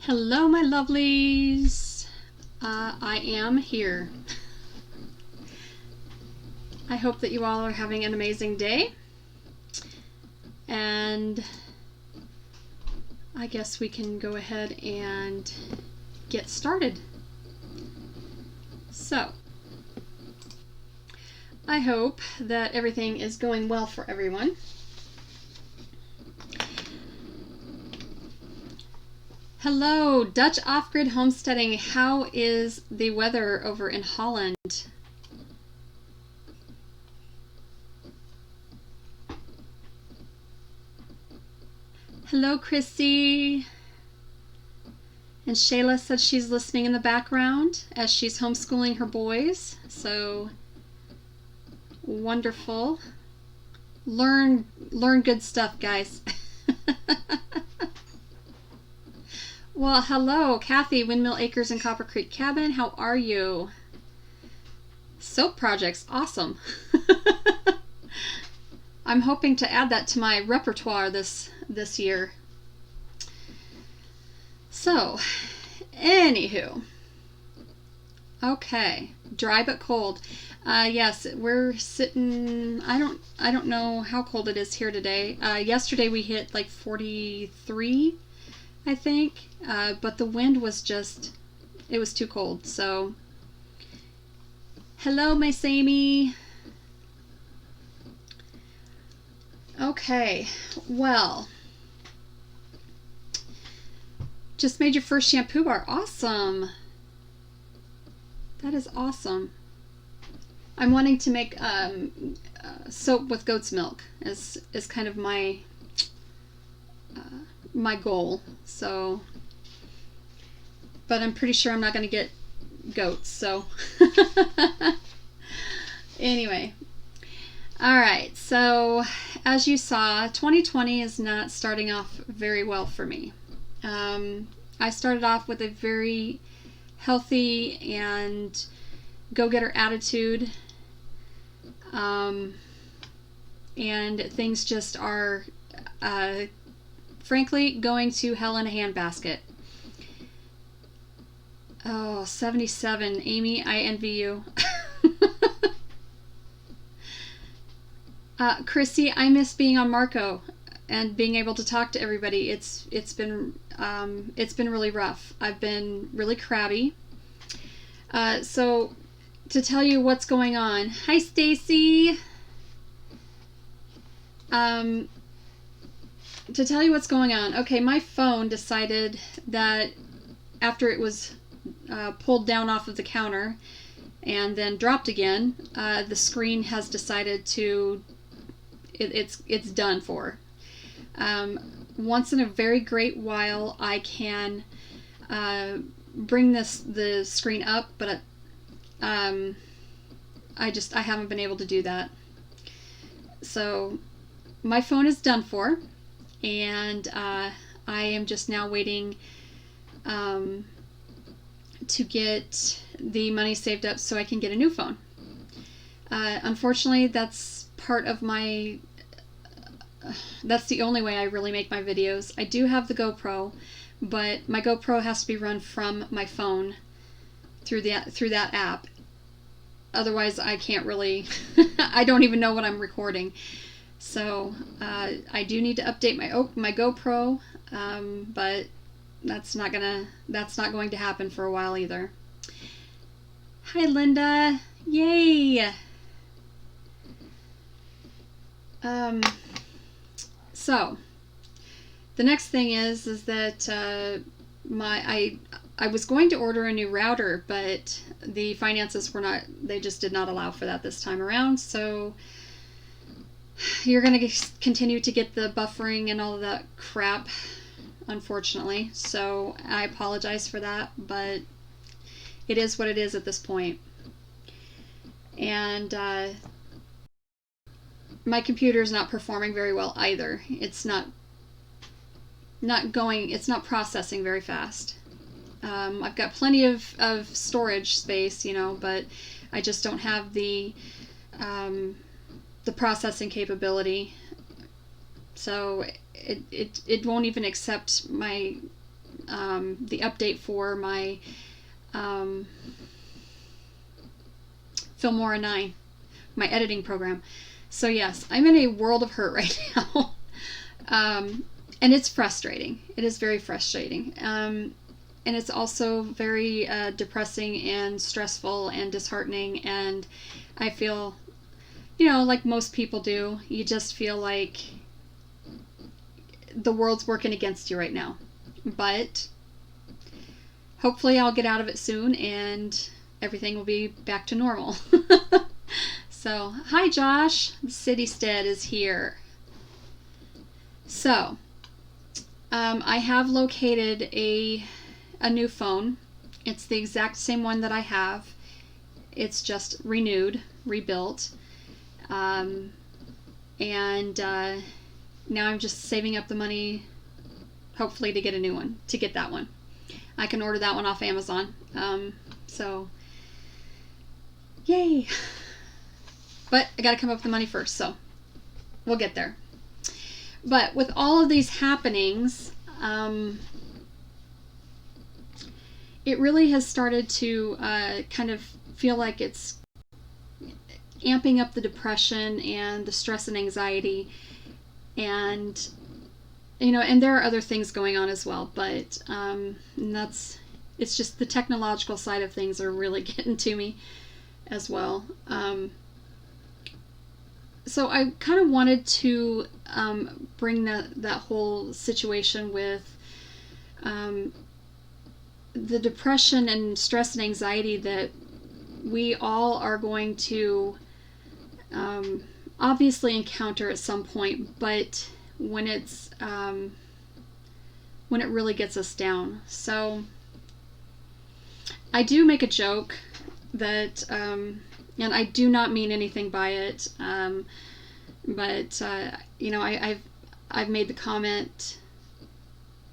Hello, my lovelies. I am here. I hope that you all are having an amazing day. And I guess we can go ahead and get started. So, I hope that everything is going well for everyone. Hello, Dutch off-grid homesteading. How is the weather over in Holland? Hello, Chrissy. And Shayla said she's listening in the background as she's homeschooling her boys. So wonderful. Learn good stuff, guys. Well, hello, Kathy, Windmill Acres and Copper Creek Cabin. How are you? Soap projects, awesome. I'm hoping to add that to my repertoire this year. So, anywho. Okay, dry but cold. Yes, we're sitting. I don't know how cold it is here today. Yesterday we hit like 43, I think. But the wind was it was too cold. So, hello, my Sammy. Okay, well, just made your first shampoo bar. Awesome. That is awesome. I'm wanting to make soap with goat's milk is kind of my goal. So, but I'm pretty sure I'm not going to get goats. So, anyway. All right. So, as you saw, 2020 is not starting off very well for me. I started off with a very healthy and go-getter attitude, and things just are frankly going to hell in a handbasket. Oh, 77. Amy, I envy you. Chrissy, I miss being on Marco and being able to talk to everybody. It's been really rough. I've been really crabby. So to tell you what's going on. Hi, Stacy. To tell you what's going on. Okay, my phone decided that after it was pulled down off of the counter and then dropped again, the screen has decided to it's done for. Once in a very great while, I can bring the screen up, but I haven't been able to do that. So my phone is done for, and I am just now waiting to get the money saved up so I can get a new phone. Unfortunately, that's part of my that's the only way I really make my videos. I do have the GoPro, but my GoPro has to be run from my phone through that app. Otherwise, I can't really I don't even know what I'm recording. So I do need to update my GoPro, but that's not going to happen for a while either. Hi, Linda. Yay. So the next thing is that I was going to order a new router, but the finances they just did not allow for that this time around. So you're going to continue to get the buffering and all of that crap, unfortunately. So I apologize for that, but it is what it is at this point. And my computer is not performing very well either. It's not processing very fast. I've got plenty of storage space, but I just don't have the processing capability. So it won't even accept my the update for my Filmora 9, my editing program. So yes, I'm in a world of hurt right now. And it's frustrating. It is very frustrating. And it's also very depressing and stressful and disheartening. And I feel, like most people do, you just feel like the world's working against you right now. But hopefully I'll get out of it soon and everything will be back to normal. So, hi Josh, Citystead is here. So, I have located a new phone. It's the exact same one that I have. It's just renewed, rebuilt. And now I'm just saving up the money, hopefully to get a new one, to get that one. I can order that one off Amazon. So, yay! But I gotta come up with the money first, so we'll get there. But with all of these happenings, it really has started to kind of feel like it's amping up the depression and the stress and anxiety, and and there are other things going on as well, but it's just the technological side of things are really getting to me as well. So I kind of wanted to bring that whole situation with the depression and stress and anxiety that we all are going to obviously encounter at some point, but when it really gets us down. So I do make a joke that, and I do not mean anything by it, but I've made the comment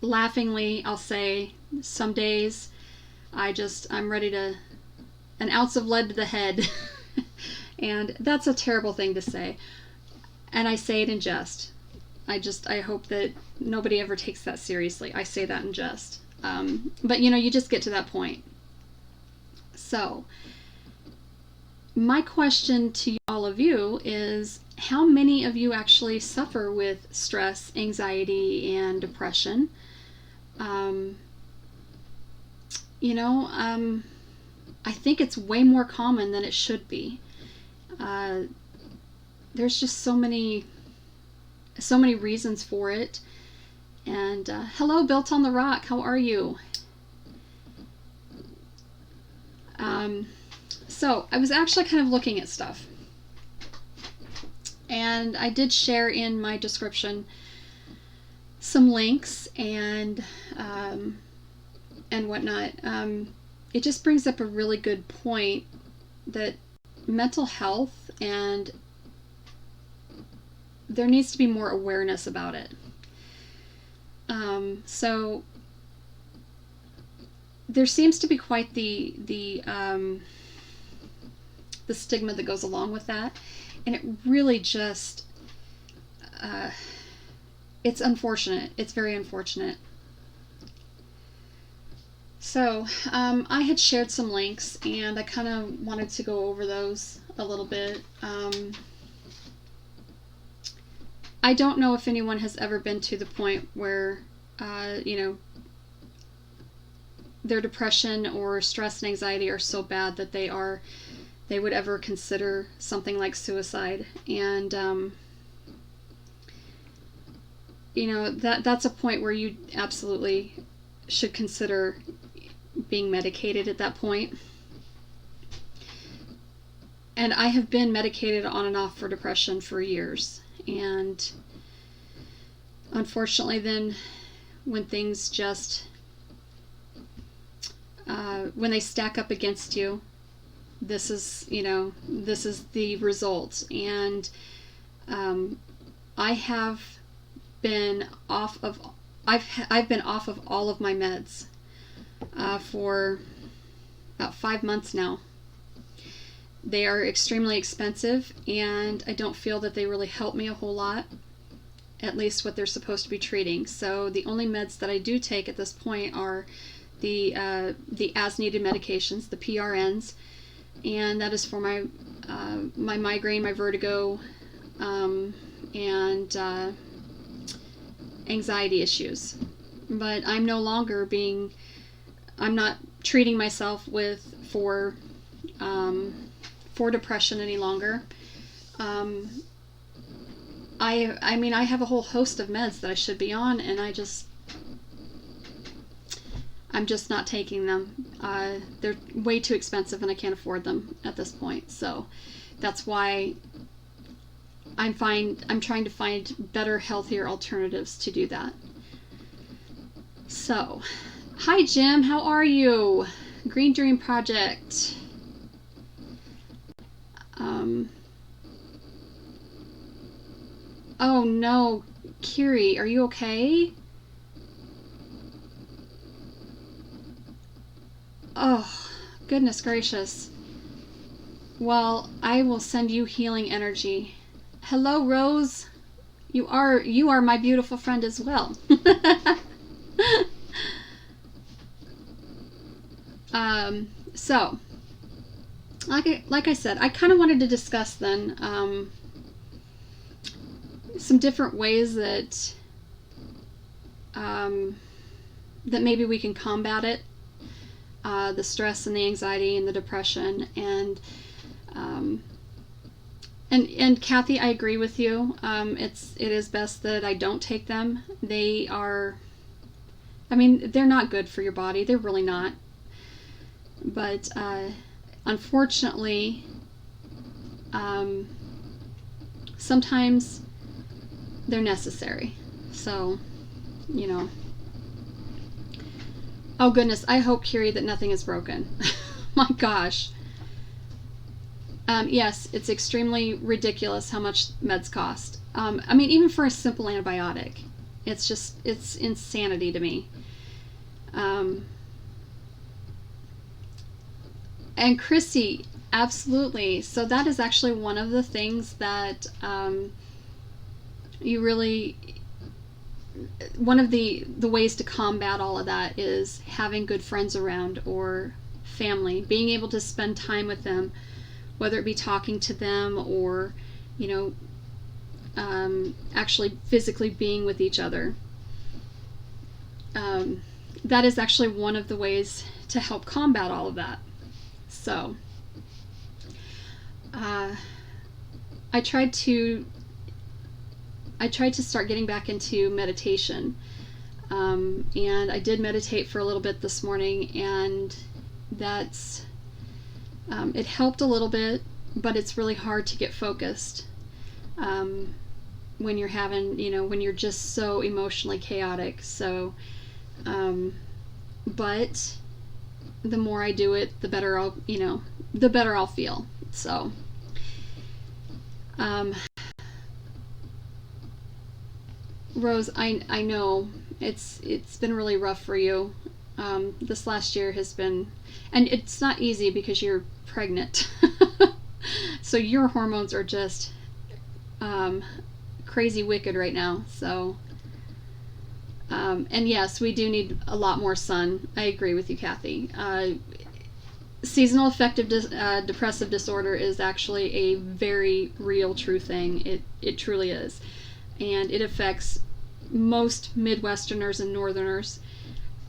laughingly. I'll say some days I'm ready to an ounce of lead to the head. And that's a terrible thing to say, and I say it in jest. I hope that nobody ever takes that seriously. I say that in jest, but you just get to that point. So my question to all of you is, how many of you actually suffer with stress, anxiety, and depression? I think it's way more common than it should be. There's just so many reasons for it. And hello, Built on the Rock, how are you? So I was actually kind of looking at stuff, and I did share in my description some links and whatnot. It just brings up a really good point that mental health, and there needs to be more awareness about it. So there seems to be quite the stigma that goes along with that, and it really just it's unfortunate. It's very unfortunate. So I had shared some links, and I kind of wanted to go over those a little bit. I don't know if anyone has ever been to the point where their depression or stress and anxiety are so bad that they would ever consider something like suicide. And that's a point where you absolutely should consider being medicated at that point. And I have been medicated on and off for depression for years, and unfortunately then when things just when they stack up against you, this is the result. And I've been off of all of my meds for about 5 months now. They are extremely expensive, and I don't feel that they really help me a whole lot. at least what they're supposed to be treating. So the only meds that I do take at this point are the as-needed medications, the PRNs, and that is for my my migraine, my vertigo, and anxiety issues. But I'm not treating myself for depression any longer. I mean, I have a whole host of meds that I should be on, and I'm just not taking them. They're way too expensive, and I can't afford them at this point. So that's why I'm trying to find better, healthier alternatives to do that. So, hi Jim, how are you? Green Dream Project. Oh no, Kiri, are you okay? Oh, goodness gracious. Well, I will send you healing energy. Hello, Rose. You are my beautiful friend as well. So, like I said, I kind of wanted to discuss then some different ways that that maybe we can combat it, the stress and the anxiety and the depression, and Kathy, I agree with you. It is best that I don't take them. They are, I mean, they're not good for your body. They're really not. But unfortunately, sometimes they're necessary. So, you know. Oh goodness, I hope, Kiri, that nothing is broken. My gosh. Yes, it's extremely ridiculous how much meds cost. I mean, even for a simple antibiotic, it's insanity to me. And Chrissy, absolutely. So that is actually one of the things that one of the ways to combat all of that is having good friends around or family, being able to spend time with them, whether it be talking to them or, actually physically being with each other. That is actually one of the ways to help combat all of that. So, I tried to start getting back into meditation, and I did meditate for a little bit this morning, and that's it helped a little bit, but it's really hard to get focused when you're when you're just so emotionally chaotic. So, but the more I do it, the better I'll feel. So, Rose, I know it's been really rough for you. This last year has been, and it's not easy because you're pregnant. So your hormones are just crazy wicked right now. So, and yes, we do need a lot more sun. I agree with you, Kathy. Seasonal affective depressive disorder is actually a very real, true thing. It truly is. And it affects most Midwesterners and Northerners.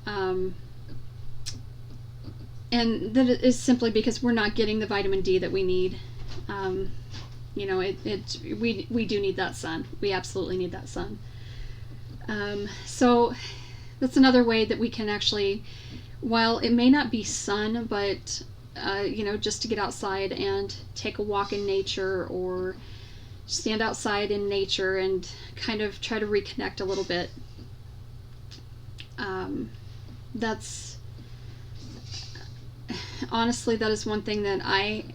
And that is simply because we're not getting the vitamin D that we need. We do need that sun. We absolutely need that sun. So that's another way that we can actually, while it may not be sun, but just to get outside and take a walk in nature or stand outside in nature and kind of try to reconnect a little bit. That's honestly, that is one thing that I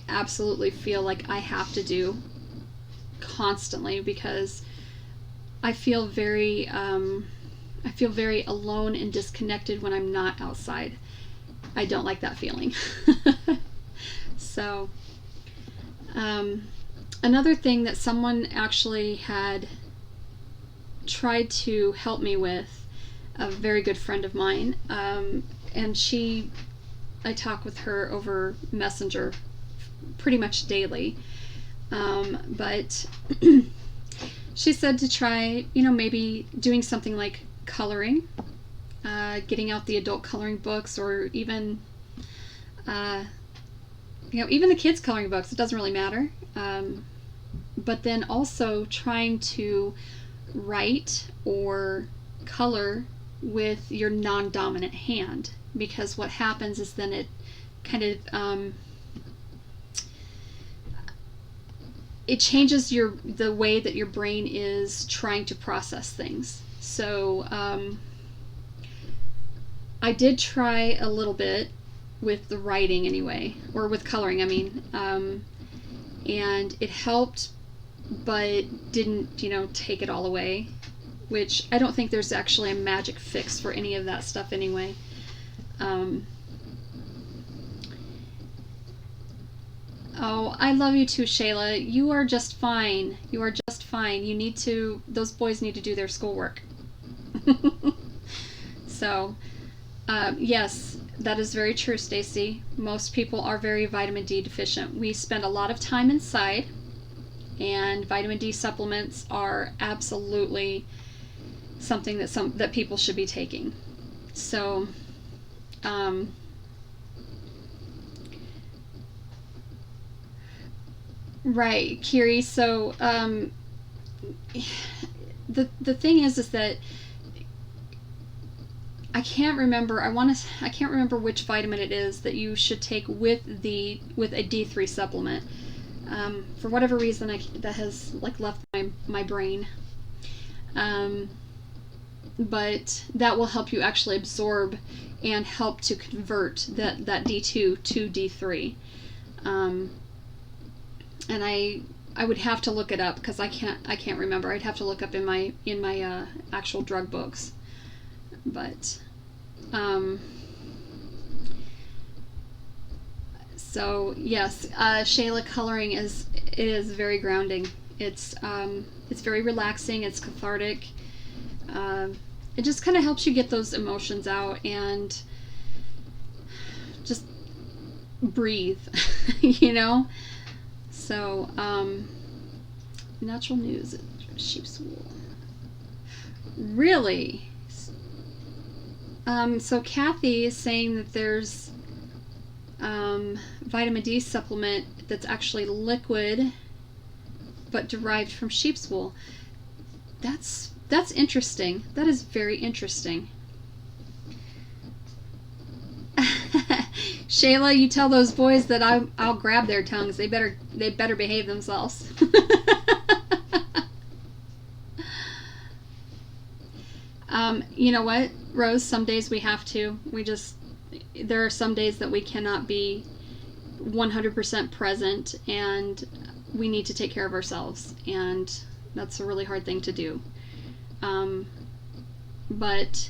absolutely feel like I have to do constantly, because I feel very alone and disconnected when I'm not outside. I don't like that feeling. So, another thing that someone actually had tried to help me with, a very good friend of mine, and I talk with her over Messenger pretty much daily, but she said to try, maybe doing something like coloring, getting out the adult coloring books, or even even the kids coloring books. It doesn't really matter, but then also trying to write or color with your non-dominant hand, because what happens is then it kind of it changes the way that your brain is trying to process things. So I did try a little bit with the writing anyway, or with coloring, I mean, and it helped, but didn't, take it all away, which I don't think there's actually a magic fix for any of that stuff anyway. Oh, I love you too, Shayla. You are just fine. You are just fine. Those boys need to do their schoolwork. So, yes, that is very true, Stacy. Most people are very vitamin D deficient. We spend a lot of time inside, and vitamin D supplements are absolutely something that people should be taking. So, right, Kiri. So, the thing is that I can't remember. I can't remember which vitamin it is that you should take with a D3 supplement. For whatever reason, that has left my brain. But that will help you actually absorb and help to convert that D2 to D3. And I would have to look it up because I can't remember. I'd have to look up in my actual drug books. But so yes, Shayla, coloring is very grounding. It's very relaxing. It's cathartic. It just kind of helps you get those emotions out and just breathe, So, natural news, sheep's wool. Really? So Kathy is saying that there's vitamin D supplement that's actually liquid but derived from sheep's wool. That's interesting. That is very interesting. Shayla, you tell those boys that I'll grab their tongues. They better behave themselves. You know what, Rose? Some days we have to. There are some days that we cannot be 100% present, and we need to take care of ourselves, and that's a really hard thing to do. But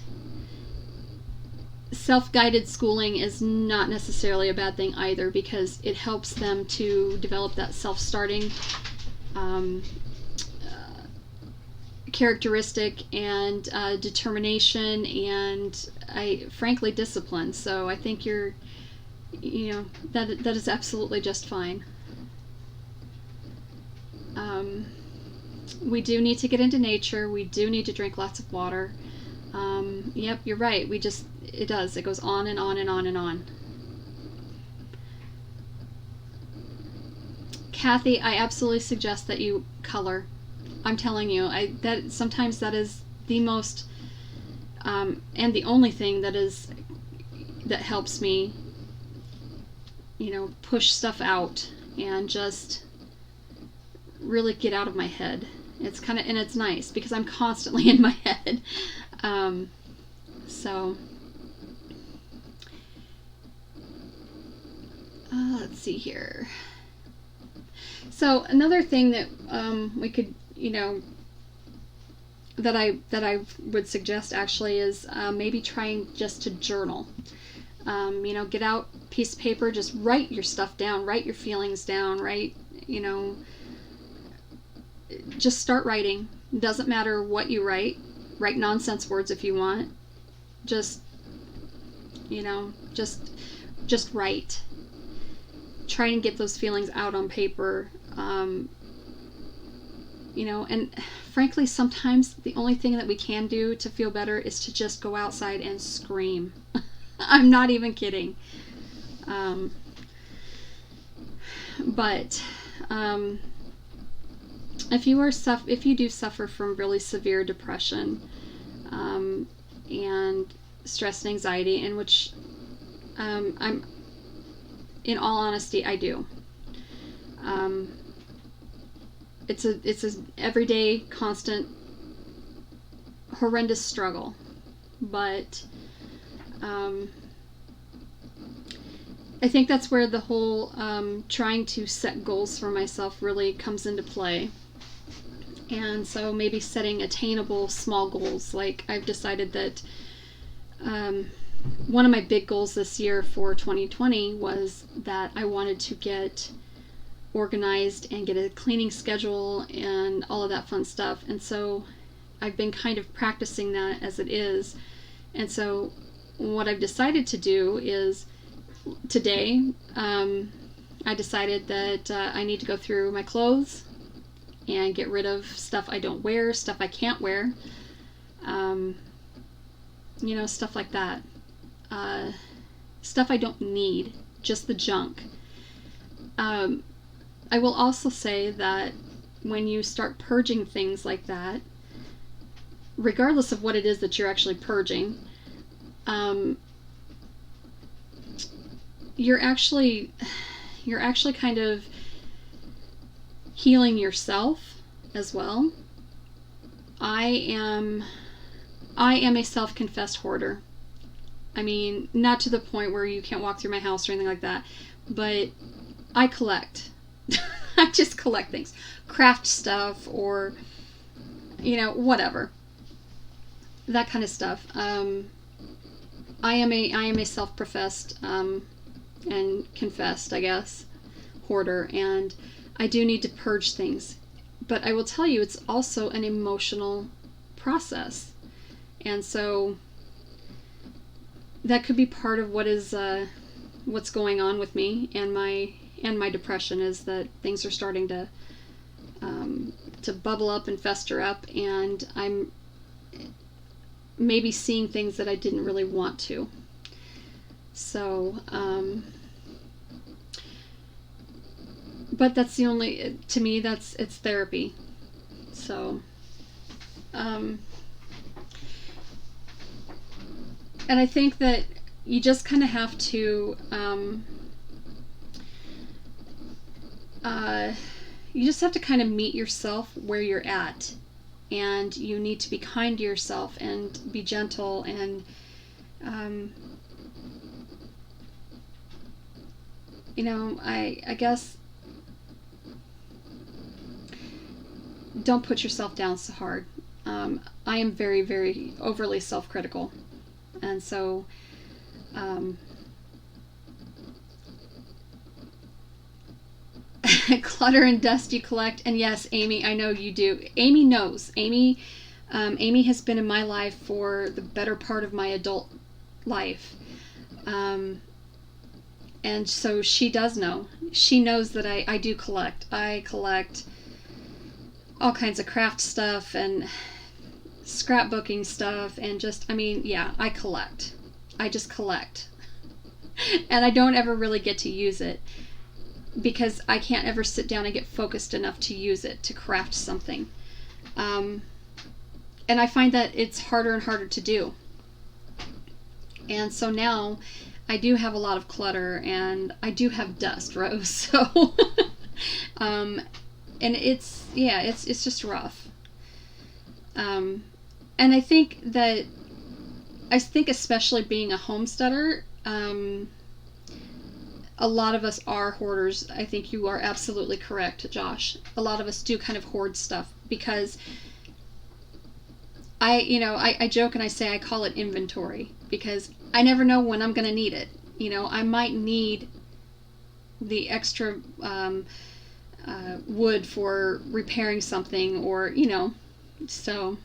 self-guided schooling is not necessarily a bad thing either, because it helps them to develop that self-starting characteristic and determination and frankly discipline. So I think that is absolutely just fine. We do need to get into nature. We do need to drink lots of water. Yep, you're right. It goes on and on and on and on. Kathy, I absolutely suggest that you color. I'm telling you, sometimes that is the most and the only thing that helps me, push stuff out and just really get out of my head. And it's nice because I'm constantly in my head. So let's see here. So another thing that we could, that I would suggest actually is maybe trying just to journal. Get out a piece of paper, just write your stuff down, write your feelings down, just start writing. Doesn't matter what you write. Write nonsense words if you want. Just, just write. Try and get those feelings out on paper. And frankly, sometimes the only thing that we can do to feel better is to just go outside and scream. I'm not even kidding. But if you do suffer from really severe depression and stress and anxiety, in which I'm, in all honesty, I do. It's an everyday, constant, horrendous struggle, but I think that's where the whole trying to set goals for myself really comes into play. And so maybe setting attainable small goals. Like I've decided that one of my big goals this year for 2020 was that I wanted to get organized and get a cleaning schedule and all of that fun stuff. And so I've been kind of practicing that as it is. And so what I've decided to do is today I decided that I need to go through my clothes and get rid of stuff I don't wear, stuff I can't wear, stuff like that. Stuff I don't need, just the junk. I will also say that when you start purging things like that, regardless of what it is that you're actually purging, you're actually kind of healing yourself as well. I am a self-confessed hoarder. I mean, not to the point where you can't walk through my house or anything like that, but I collect. I just collect things. Craft stuff or, whatever. That kind of stuff. I am a self-professed and confessed, I guess, hoarder, and I do need to purge things. But I will tell you, it's also an emotional process. And so that could be part of what's going on with me and my depression, is that things are starting to bubble up and fester up, and I'm maybe seeing things that I didn't really want to. So, but that's to me, it's therapy. So, and I think that you just kind of have to, kind of meet yourself where you're at, and you need to be kind to yourself and be gentle and, I guess don't put yourself down so hard. I am very, very overly self-critical, and so clutter and dust you collect. And yes, Amy, I know you do. Amy knows. Amy has been in my life for the better part of my adult life, and so she does know. She knows that I do collect. I collect all kinds of craft stuff and scrapbooking stuff, and I collect. I just collect. And I don't ever really get to use it because I can't ever sit down and get focused enough to use it, to craft something. And I find that it's harder and harder to do. And so now I do have a lot of clutter, and I do have dust, Rose. So, and it's just rough. And I think especially being a homesteader, a lot of us are hoarders. I think you are absolutely correct, Josh. A lot of us do kind of hoard stuff because I joke and I say I call it inventory because I never know when I'm going to need it. I might need the extra wood for repairing something, or, So,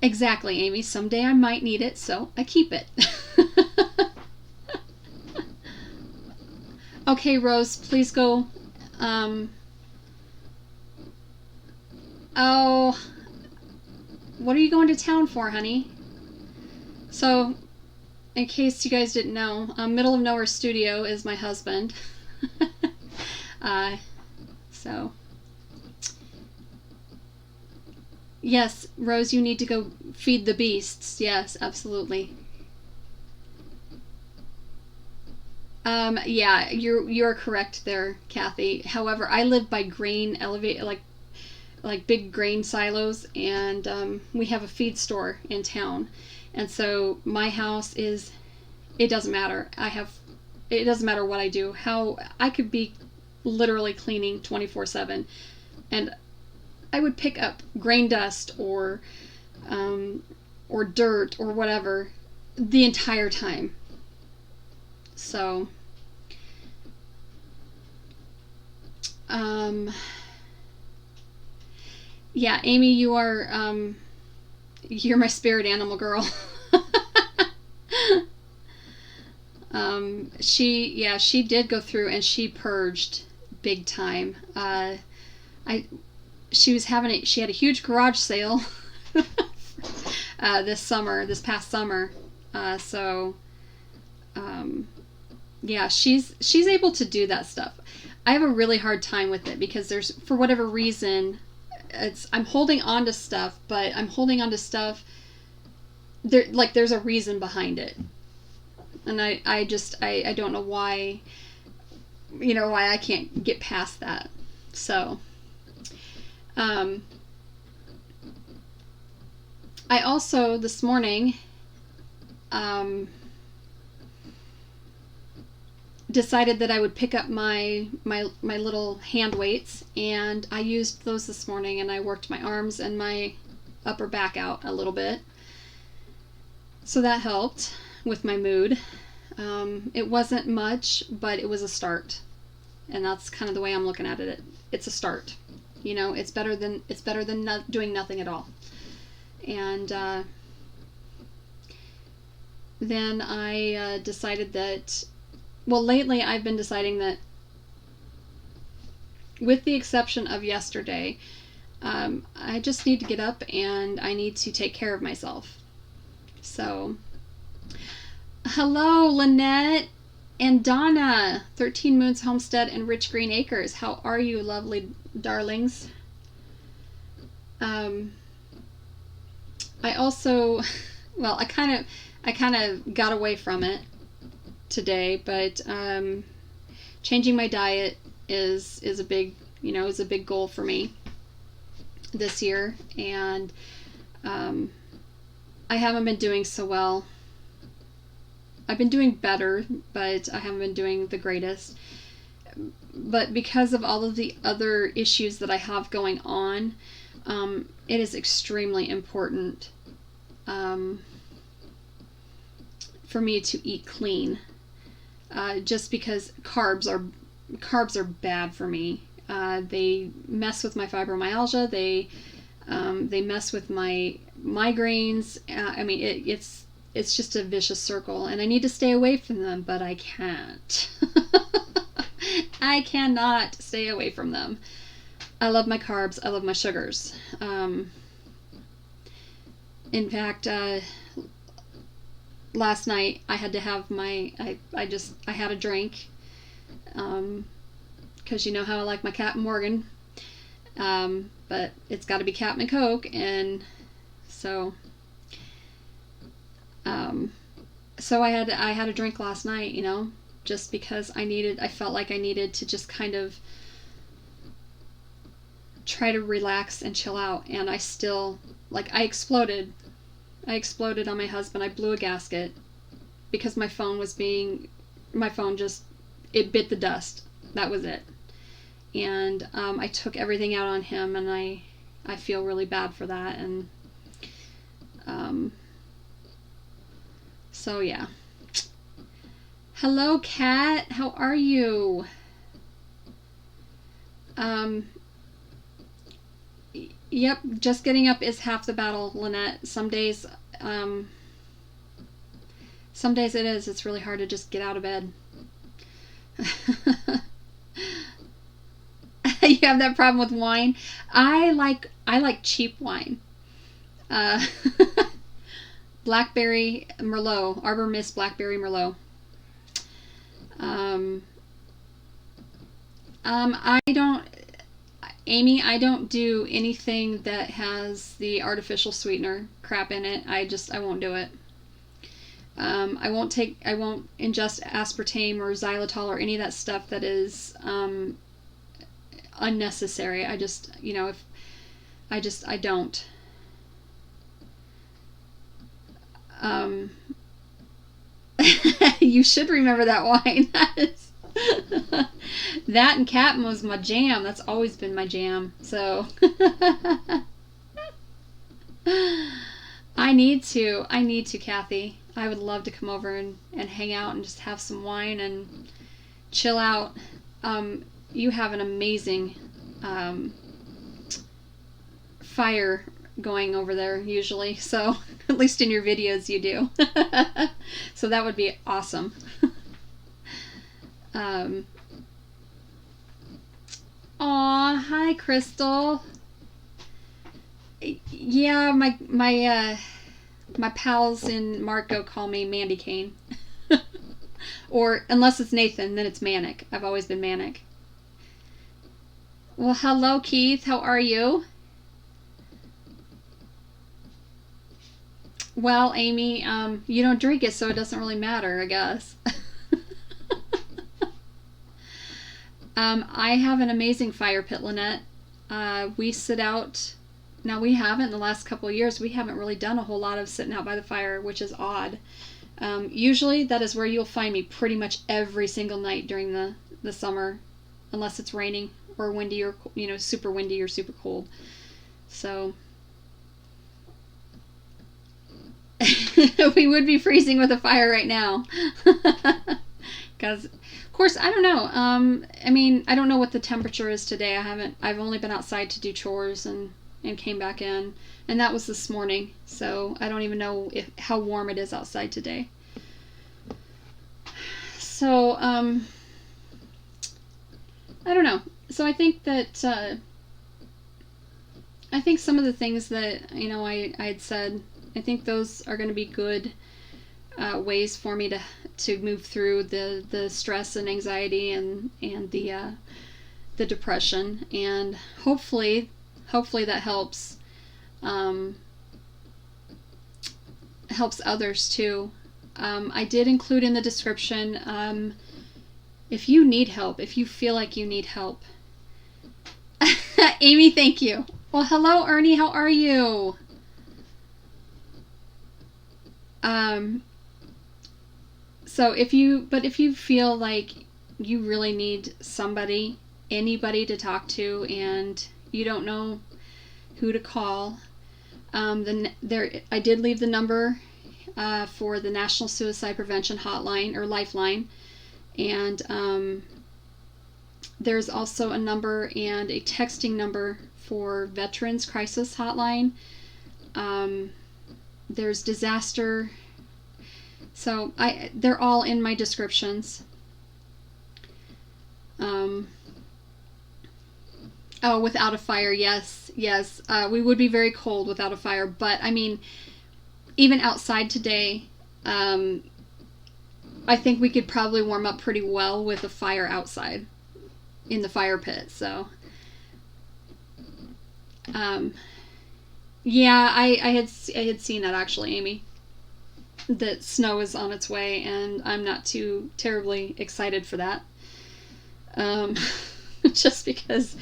exactly, Amy. Someday I might need it, so I keep it. Okay, Rose, please go. Um, oh, what are you going to town for, honey? So, in case you guys didn't know, Middle of Nowhere Studio is my husband. uh, so, yes, Rose, you need to go feed the beasts. Yes, absolutely. Yeah, you're correct there, Kathy. However, I live by grain elevate like big grain silos, and we have a feed store in town, and so my house is. It doesn't matter. It doesn't matter what I do. How I could be literally cleaning 24/7, and I would pick up grain dust um, or dirt or whatever the entire time. So, um, yeah, Amy, you're my spirit animal girl. She did go through and she purged big time. I she had a huge garage sale this past summer. So yeah, she's able to do that stuff. I have a really hard time with it because there's, for whatever reason, I'm holding on to stuff, but I'm holding on to stuff there's a reason behind it. And I don't know why, why I can't get past that. So um I also this morning um decided that I would pick up my little hand weights, and I used those this morning, and I worked my arms and my upper back out a little bit. So that helped with my mood. It wasn't much, but it was a start, and that's kind of the way I'm looking at it. It's a start. It's better than doing nothing at all. And then I decided that. Well, lately I've been deciding that, with the exception of yesterday, I just need to get up and I need to take care of myself. So, hello, Lynette and Donna, 13 Moons Homestead and Rich Green Acres. How are you, lovely darlings? I also, well, I kind of got away from it today, but changing my diet is a big goal for me this year, and I haven't been doing so well. I've been doing better, but I haven't been doing the greatest. But because of all of the other issues that I have going on, it is extremely important for me to eat clean. Just because carbs are bad for me. They mess with my fibromyalgia. They mess with my migraines. I mean, it's just a vicious circle, and I need to stay away from them, but I can't. I cannot stay away from them. I love my carbs. I love my sugars. In fact, last night I had to have I had a drink, because you know how I like my Captain Morgan, but it's got to be Captain Coke, and so I had a drink last night, just because I felt like I needed to just kind of try to relax and chill out, and I still, I exploded on my husband. I blew a gasket because my phone just, it bit the dust. That was it. And I took everything out on him, and I feel really bad for that. And so yeah. Hello, Kat. How are you? Yep, just getting up is half the battle, Lynette. Some days it is. It's really hard to just get out of bed. You have that problem with wine? I like cheap wine. Uh, Blackberry Merlot, Arbor Mist Blackberry Merlot. Amy, I don't do anything that has the artificial sweetener crap in it. I won't do it. I won't ingest aspartame or xylitol or any of that stuff that is unnecessary. I don't. You should remember that wine. That and Captain was my jam. That's always been my jam. So I need to, Kathy. I would love to come over and hang out and just have some wine and chill out. You have an amazing fire going over there usually, so at least in your videos you do. So that would be awesome. Aw, hi Crystal. Yeah, my pals in Marco call me Mandy Cane. Or unless it's Nathan, then it's Manic. I've always been Manic. Well, hello Keith, how are you? Well, Amy, you don't drink it, so it doesn't really matter, I guess. I have an amazing fire pit, Lynette. We sit out. Now, we haven't in the last couple of years. We haven't really done a whole lot of sitting out by the fire, which is odd. Usually, that is where you'll find me pretty much every single night during the summer, unless it's raining or windy or, super windy or super cold. So we would be freezing with a fire right now. Because, of course, I don't know. I don't know what the temperature is today. I've only been outside to do chores and came back in. And that was this morning. So I don't even know how warm it is outside today. So, I don't know. So I think that, I think some of the things that, I had said, I think those are going to be good ways for me to move through the stress and anxiety and the depression, and hopefully that helps others too. I did include in the description, if you need help, if you feel like you need help. Amy, thank you. Well, hello Ernie, how are you? So if you feel like you really need anybody to talk to, and you don't know who to call, I did leave the number for the National Suicide Prevention Hotline, or Lifeline, and there's also a number and a texting number for Veterans Crisis Hotline. There's disaster. So they're all in my descriptions. Oh, without a fire, yes. We would be very cold without a fire, but even outside today, I think we could probably warm up pretty well with a fire outside in the fire pit. So, yeah, I had seen that actually, Amy. That snow is on its way, and I'm not too terribly excited for that. Just because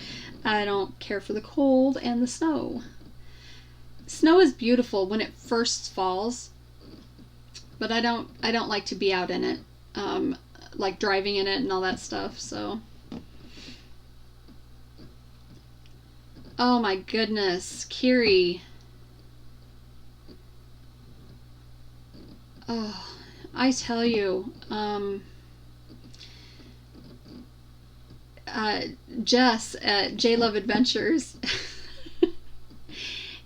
I don't care for the cold and the snow. Snow is beautiful when it first falls, but I don't like to be out in it, like driving in it and all that stuff. So, oh my goodness, Kiri. Oh, I tell you, Jess at J Love Adventures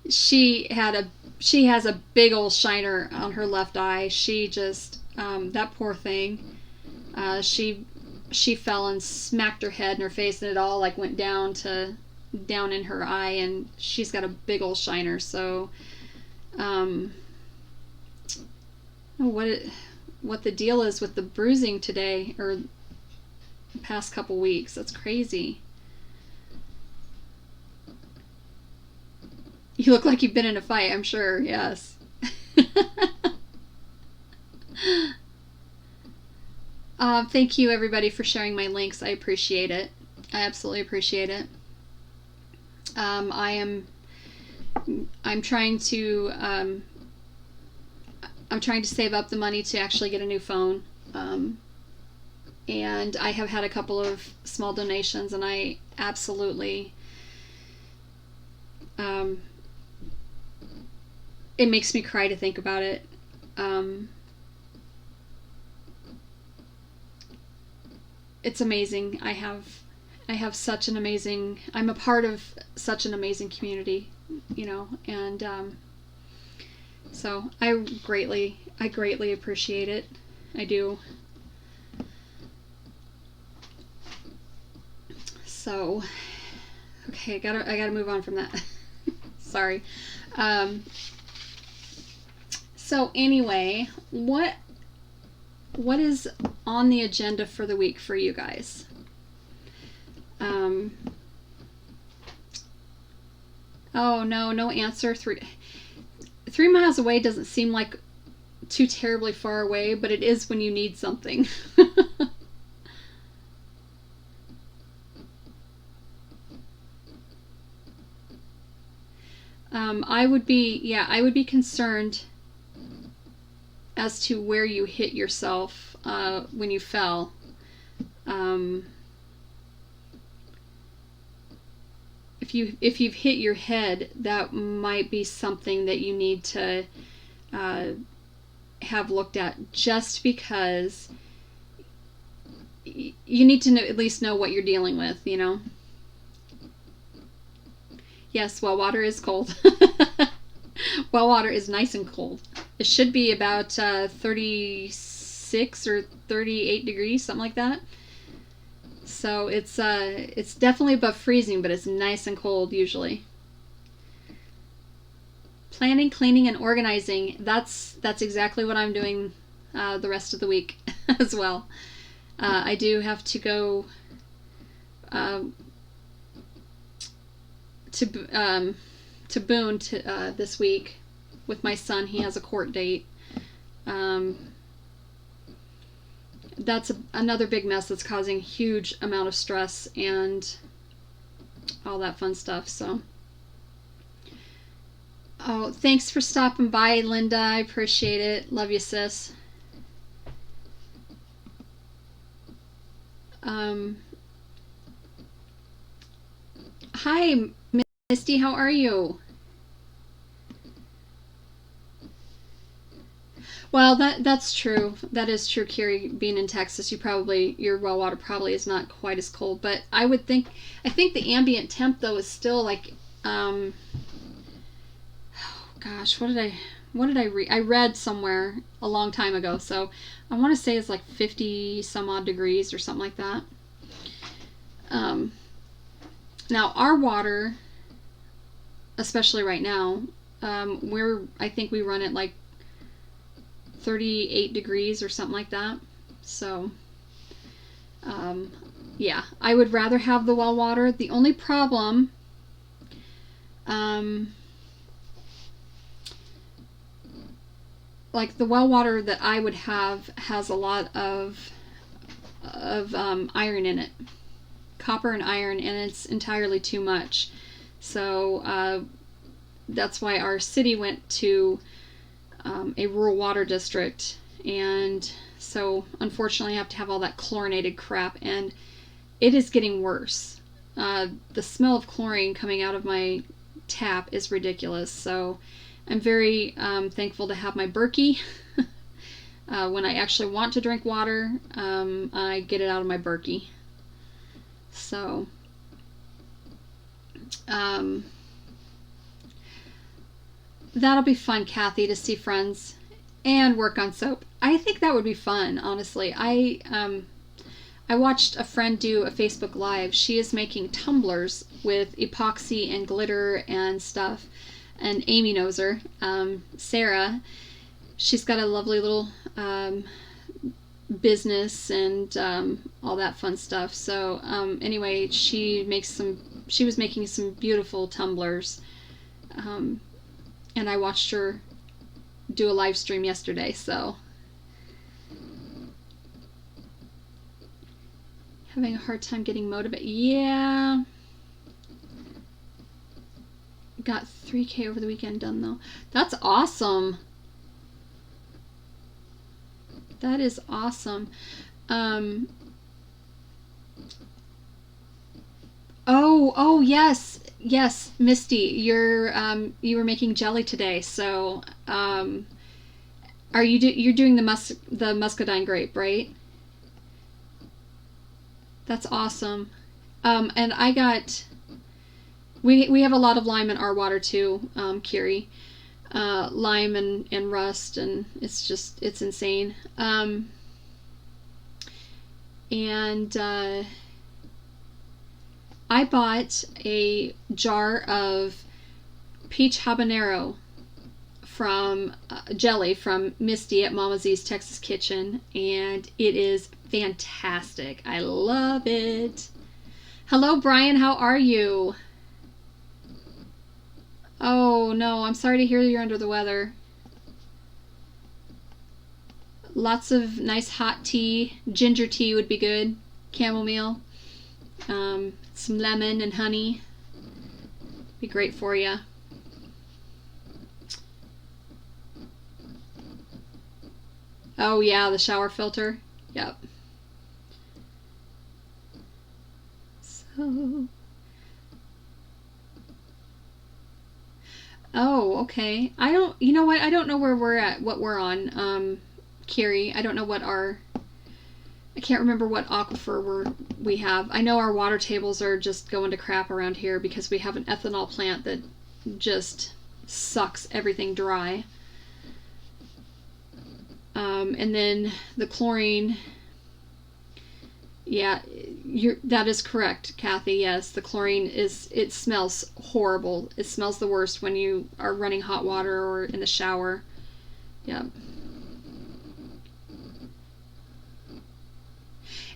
she has a big old shiner on her left eye. She just that poor thing. She fell and smacked her head and her face, and it all like went down in her eye, and she's got a big old shiner. So, what the deal is with the bruising today or the past couple weeks? That's crazy. You look like you've been in a fight, I'm sure. Yes. Thank you, everybody, for sharing my links. I appreciate it. I absolutely appreciate it. I'm trying to save up the money to actually get a new phone. And I have had a couple of small donations, and I absolutely it makes me cry to think about it. It's amazing. I have such an amazing, I'm a part of such an amazing community, and so I greatly appreciate it. I do. So, okay, I gotta move on from that. Sorry. So anyway, what is on the agenda for the week for you guys? Oh no answer. 3 miles away doesn't seem like too terribly far away, but it is when you need something. I would be concerned as to where you hit yourself when you fell. If you've hit your head, that might be something that you need to have looked at, just because you need to at least know what you're dealing with, Yes, well water is cold. Well water is nice and cold. It should be about 36 or 38 degrees, something like that. So it's definitely above freezing, but it's nice and cold usually. Planning, cleaning, and organizing. That's exactly what I'm doing the rest of the week as well. I do have to go to Boone this week with my son. He has a court date. That's another big mess that's causing a huge amount of stress and all that fun stuff. So, oh, thanks for stopping by, Linda. I appreciate it. Love you, sis. Hi, Misty. How are you? Well, that's true. That is true, Kiri. Being in Texas, your well water probably is not quite as cold. But I think the ambient temp though is still like, oh gosh, what did I read? I read somewhere a long time ago. So I want to say it's like 50 some odd degrees or something like that. Now our water, especially right now, I think we run it like 38 degrees or something like that. So yeah, I would rather have the well water. The only problem, like the well water that I would have has a lot of iron in it, copper and iron, and it's entirely too much. So that's why our city went to a rural water district, and so unfortunately I have to have all that chlorinated crap, and it is getting worse. The smell of chlorine coming out of my tap is ridiculous. So I'm very thankful to have my Berkey. When I actually want to drink water, I get it out of my Berkey. So That'll be fun, Kathy, to see friends and work on soap. I think that would be fun, honestly. I watched a friend do a Facebook Live. She is making tumblers with epoxy and glitter and stuff. And Amy knows her. Sarah, she's got a lovely little business and all that fun stuff. So anyway, she was making some beautiful tumblers. And I watched her do a live stream yesterday, so having a hard time getting motivated. Yeah. Got 3K over the weekend done though. That's awesome. That is awesome. Oh yes. Yes, Misty, you were making jelly today. So, you're doing the muscadine grape, right? That's awesome. And I got we have a lot of lime in our water too, Kiri. Lime and rust, and it's insane. I bought a jar of peach habanero from jelly from Misty at Mama Z's Texas Kitchen, and it is fantastic. I love it. Hello, Brian. How are you? Oh, no. I'm sorry to hear you're under the weather. Lots of nice hot tea. Ginger tea would be good. Chamomile. Some lemon and honey. Be great for you. Oh yeah, the shower filter. Yep. So. Oh, okay. You know what? I don't know where we're at, what we're on, Kiri. I don't know I can't remember what aquifer we have. I know our water tables are just going to crap around here because we have an ethanol plant that just sucks everything dry. And then the chlorine. Yeah, that is correct, Kathy. Yes, the chlorine it smells horrible. It smells the worst when you are running hot water or in the shower. Yeah.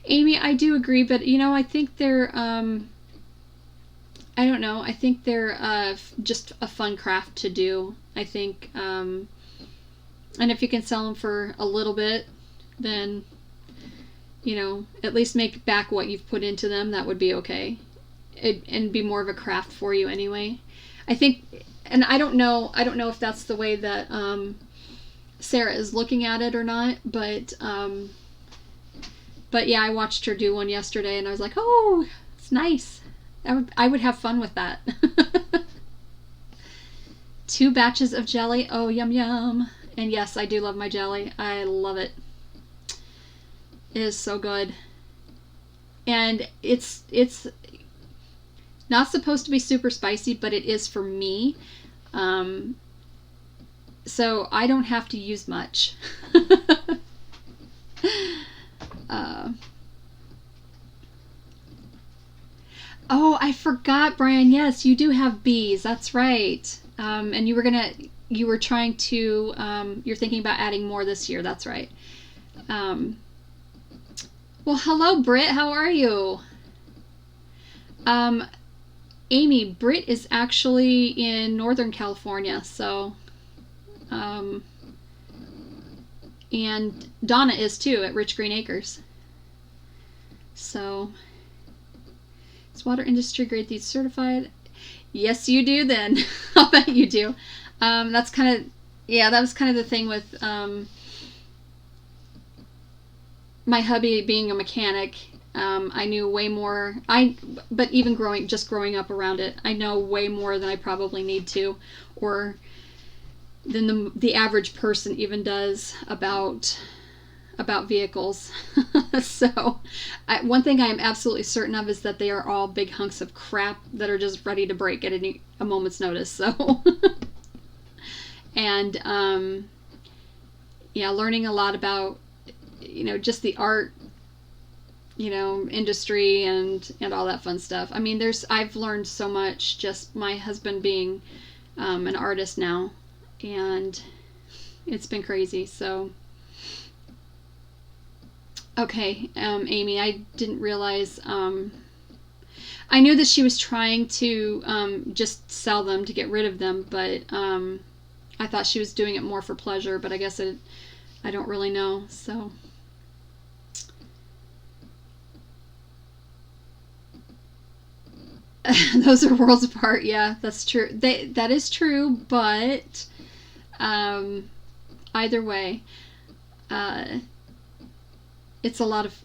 Amy, I do agree, but I think they're I don't know. I think they're just a fun craft to do. I think and if you can sell them for a little bit, then at least make back what you've put into them. That would be okay. And be more of a craft for you anyway. I think, and I don't know if that's the way that Sarah is looking at it or not, but yeah, I watched her do one yesterday and I was like, oh, it's nice. I would have fun with that. 2 batches of jelly. Oh, yum yum. And yes, I do love my jelly. I love it. It is so good. And it's not supposed to be super spicy, but it is for me. So I don't have to use much. Oh, I forgot, Brian. Yes, you do have bees. That's right. And you were trying to, you're thinking about adding more this year. That's right. Well, hello, Britt. How are you? Amy, Britt is actually in Northern California, so, and Donna is too at Rich Green Acres. So, is water industry grade these certified? Yes, you do then. I'll bet you do. That's kind of, yeah, that was kind of the thing with, my hubby being a mechanic. I knew way more. But even growing up around it, I know way more than I probably need to, or than the average person even does about vehicles. So, one thing I am absolutely certain of is that they are all big hunks of crap that are just ready to break at a moment's notice. So, And yeah, learning a lot about, just the art, industry and all that fun stuff. I mean, I've learned so much, just my husband being an artist now, and it's been crazy. So okay, Amy, I didn't realize, I knew that she was trying to just sell them to get rid of them, but I thought she was doing it more for pleasure, but I guess I don't really know. So those are worlds apart. Yeah, that's true. That is true, but either way, uh, it's a lot of.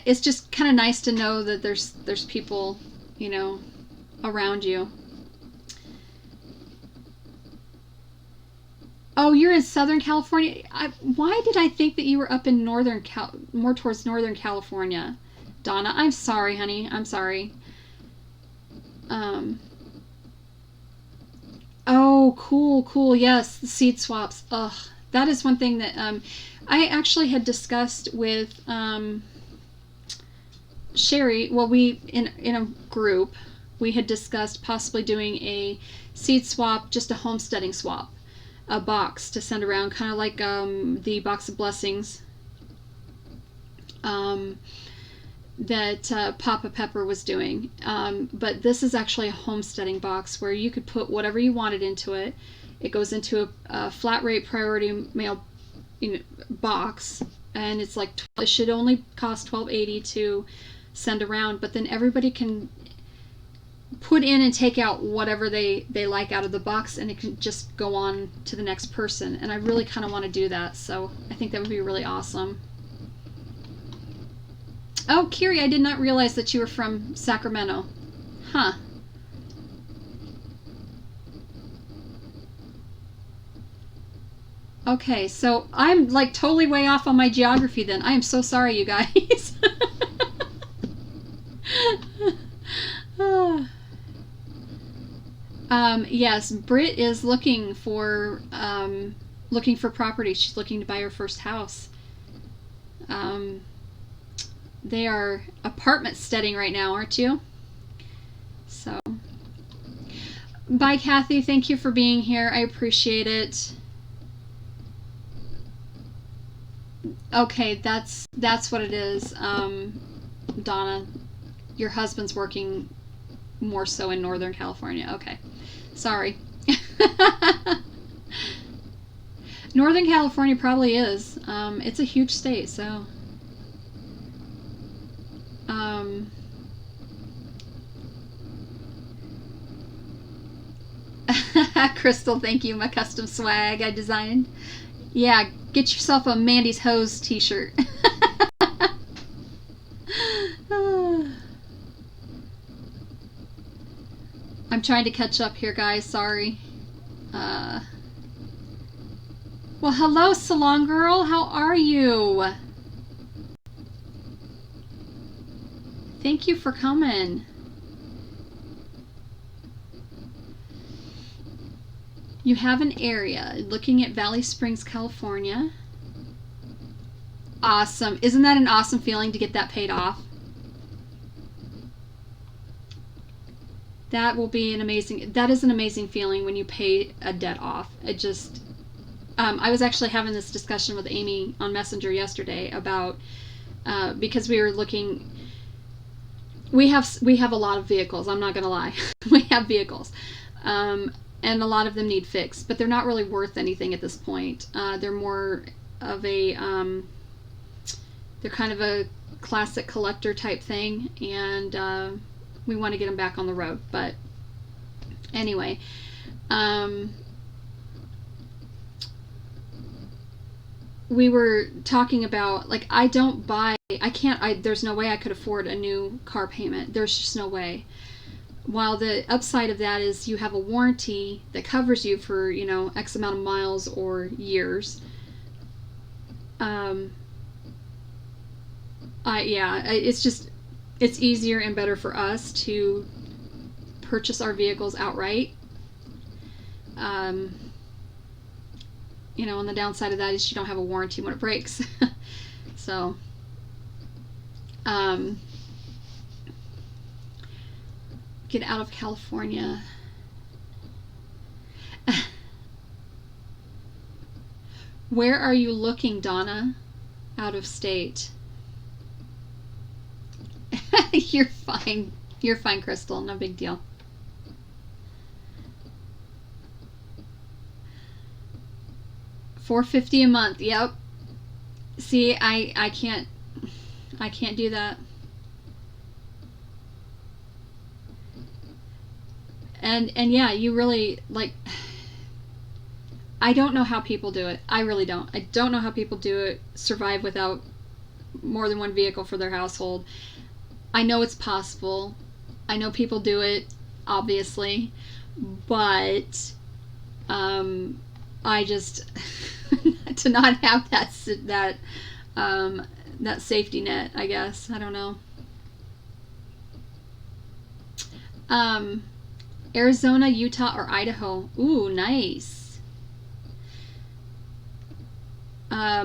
It's just kind of nice to know that there's people, around you. Oh, you're in Southern California. Why did I think that you were up in more towards Northern California, Donna? I'm sorry, honey. I'm sorry. Um, oh, cool, cool. Yes, the seed swaps. Ugh, that is one thing that I actually had discussed with Sherry. Well, we in a group we had discussed possibly doing a seed swap, just a homesteading swap, a box to send around, kind of like the box of blessings um, that Papa Pepper was doing. But this is actually a homesteading box where you could put whatever you wanted into it. It goes into a flat rate priority mail, box, and it's like it should only cost $12.80 to send around. But then everybody can put in and take out whatever they like out of the box, and it can just go on to the next person. And I really kind of want to do that, so I think that would be really awesome. Oh, Kiri, I did not realize that you were from Sacramento. Huh. Okay, so I'm like totally way off on my geography then. I am so sorry, you guys. Yes, Britt is looking for property. She's looking to buy her first house. Um, they are apartment steading right now, aren't you? So, bye, Kathy. Thank you for being here. I appreciate it. Okay, that's what it is, Donna. Your husband's working more so in Northern California. Okay, sorry. Northern California probably is. It's a huge state, so. Crystal, thank you. My custom swag I designed. Yeah, get yourself a Mandy's Hose t-shirt. I'm trying to catch up here, guys. Sorry. Well, hello, Salon Girl. How are you? Thank you for coming. You have an area looking at Valley Springs, California. Awesome. Isn't that an awesome feeling to get that paid off? That is an amazing feeling when you pay a debt off. It just, I was actually having this discussion with Amy on Messenger yesterday about, because we were looking, we have a lot of vehicles, I'm not going to lie. We have vehicles. And a lot of them need fixed, but they're not really worth anything at this point. They're more of a, they're kind of a classic collector type thing, and we want to get them back on the road. But anyway, we were talking about, like, there's no way I could afford a new car payment. There's just no way. While the upside of that is you have a warranty that covers you for, X amount of miles or years. It's easier and better for us to purchase our vehicles outright. and the downside of that is you don't have a warranty when it breaks. So, get out of California. Where are you looking, Donna? Out of state. You're fine. You're fine, Crystal. No big deal. $450 a month. Yep. See, I can't do that. And yeah, you really, like, I don't know how people do it. I really don't. I don't know how people do it, survive without more than one vehicle for their household. I know it's possible. I know people do it, obviously, but I just to not have that safety net, I guess. I don't know. Arizona, Utah, or Idaho. Ooh, nice.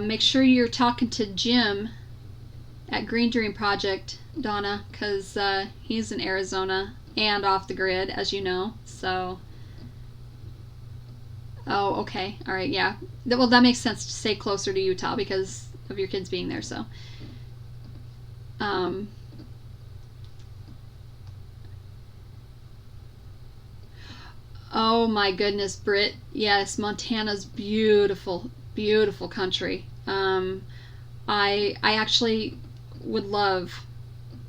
Make sure you're talking to Jim at Green Dream Project, Donna, because he's in Arizona and off the grid, as you know. So, oh, okay, all right, yeah. Well, that makes sense to stay closer to Utah because of your kids being there. So, oh my goodness, Britt. Yes, Montana's beautiful, beautiful country. I actually would love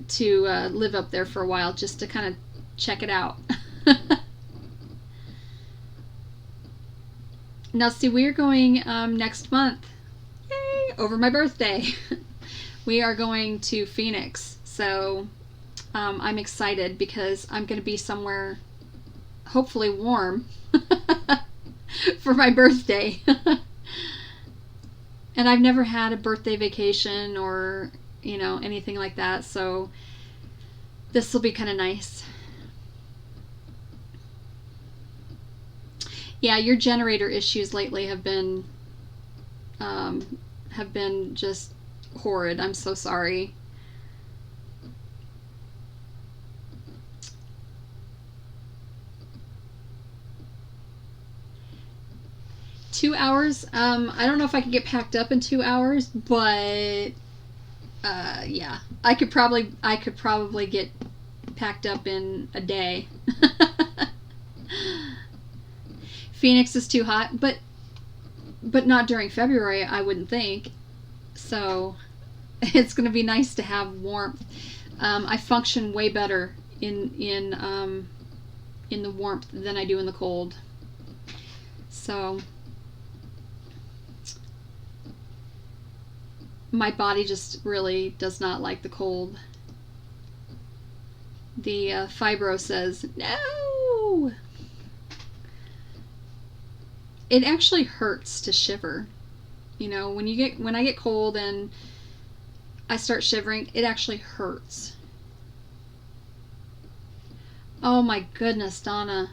to live up there for a while just to kind of check it out. Now, see, we're going next month. Yay! Over my birthday. We are going to Phoenix. So I'm excited because I'm going to be somewhere hopefully warm for my birthday. And I've never had a birthday vacation or, anything like that. So this will be kind of nice. Yeah, your generator issues lately have been just horrid. I'm so sorry. Two hours? I don't know if I could get packed up in 2 hours, but yeah, I could probably get packed up in a day. Phoenix is too hot, but not during February, I wouldn't think. So it's going to be nice to have warmth. I function way better in the warmth than I do in the cold. So my body just really does not like the cold. The fibro says no. It actually hurts to shiver. When I get cold and I start shivering, it actually hurts. Oh my goodness, Donna.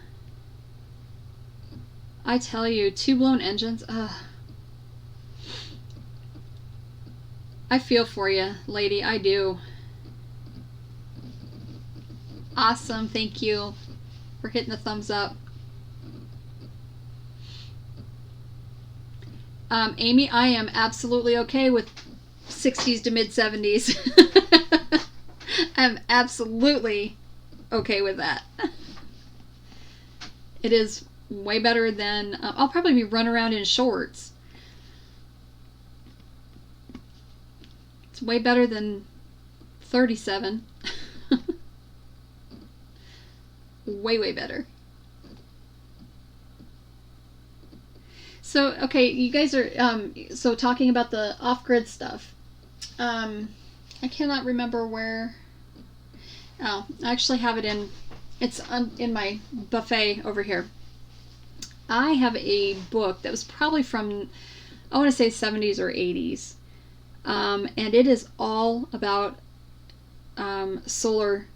I tell you, 2 blown engines, ugh. I feel for you, lady, I do. Awesome, thank you for hitting the thumbs up. Amy, I am absolutely okay with 60s to mid 70s. I'm absolutely okay with that. It is way better than I'll probably be running around in shorts. It's way better than 37. Way better. So, okay, you guys are so talking about the off-grid stuff. I cannot remember where. Oh, I actually have it it's in my buffet over here. I have a book that was probably from, I want to say 70s or 80s. And it is all about solar